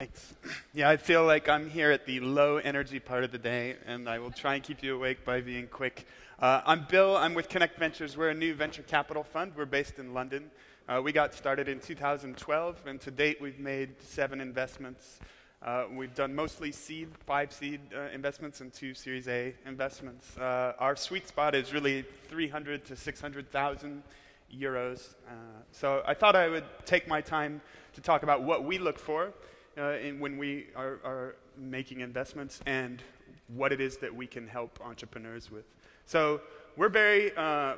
Thanks. Yeah, I feel like I'm here at the low energy part of the day, and I will try and keep you awake by being quick. I'm Bill. I'm with Connect Ventures. We're a new venture capital fund. We're based in London. We got started in 2012, and to date we've made 7 investments. We've done mostly seed, 5 seed investments and 2 Series A investments. Our sweet spot is really 300 to 600,000 euros. So I thought I would take my time to talk about what we look for when we are making investments and what it is that we can help entrepreneurs with. So we're very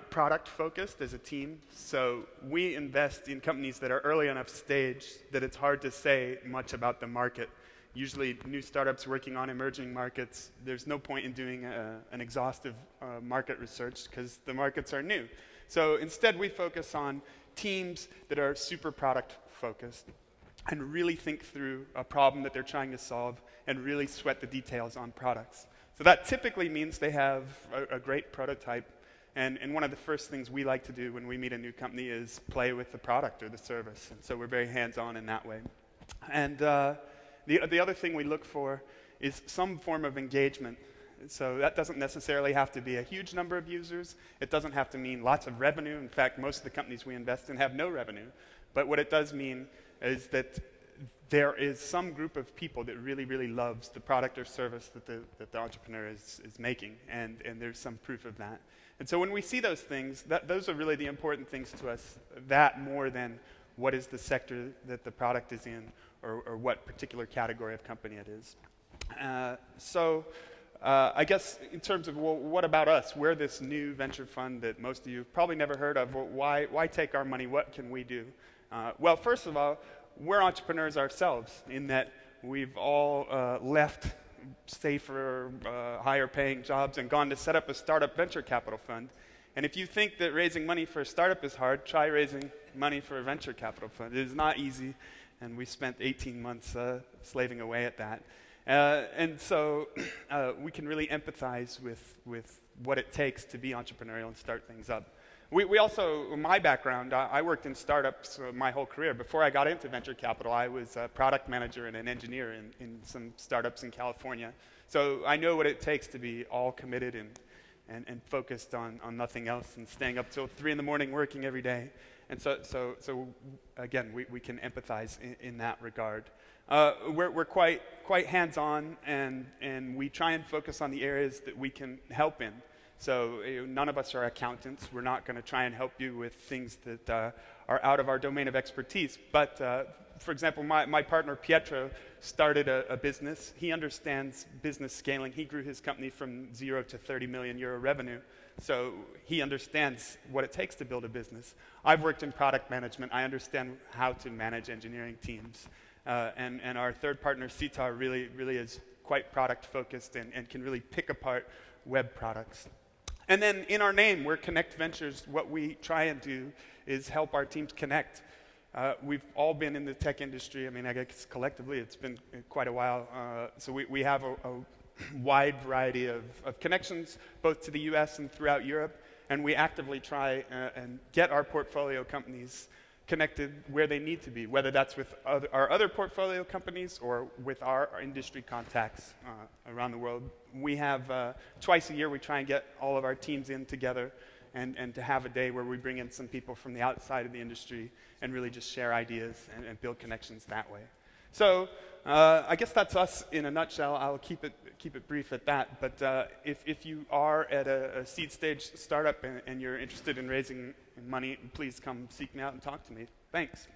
product focused as a team. So we invest in companies that are early enough stage that it's hard to say much about the market. Usually new startups working on emerging markets, there's no point in doing an exhaustive market research because the markets are new. So instead we focus on teams that are super product focused and really think through a problem that they're trying to solve and really sweat the details on products. So that typically means they have a great prototype, and one of the first things we like to do when we meet a new company is play with the product or the service, and so we're very hands-on in that way. And the other thing we look for is some form of engagement. So that doesn't necessarily have to be a huge number of users. It doesn't have to mean lots of revenue. In fact, most of the companies we invest in have no revenue. But what it does mean is that there is some group of people that really, really loves the product or service that the entrepreneur is making, and there's some proof of that. And so when we see those things, those are really the important things to us, that more than what is the sector that the product is in or what particular category of company it is. I guess in terms of, well, what about us? We're this new venture fund that most of you probably never heard of. Well, why take our money? What can we do? Well, first of all, we're entrepreneurs ourselves in that we've all left safer, higher paying jobs and gone to set up a startup venture capital fund. And if you think that raising money for a startup is hard, try raising money for a venture capital fund. It is not easy, and we spent 18 months slaving away at that. And so we can really empathize with what it takes to be entrepreneurial and start things up. We also, my background, I worked in startups my whole career. Before I got into venture capital, I was a product manager and an engineer in some startups in California. So I know what it takes to be all committed and focused on nothing else and staying up till 3 in the morning working every day. And so again, we can empathize in that regard. We're quite hands-on, and we try and focus on the areas that we can help in. So none of us are accountants. We're not going to try and help you with things that are out of our domain of expertise. But for example, my partner Pietro started a business. He understands business scaling. He grew his company from 0 to 30 million euro revenue. So he understands what it takes to build a business. I've worked in product management. I understand how to manage engineering teams. And our third partner, Sitar, really is quite product focused and can really pick apart web products. And then in our name, we're Connect Ventures. What we try and do is help our teams connect. We've all been in the tech industry. I mean, I guess collectively it's been quite a while. So we have a wide variety of connections, both to the US and throughout Europe. And we actively try and get our portfolio companies connected where they need to be, whether that's with our other portfolio companies or with our industry contacts around the world. We have twice a year we try and get all of our teams in together and to have a day where we bring in some people from the outside of the industry and really just share ideas and build connections that way. So I guess that's us in a nutshell. I'll keep it brief at that. But if you are at a seed stage startup and you're interested in raising money, please come seek me out and talk to me. Thanks.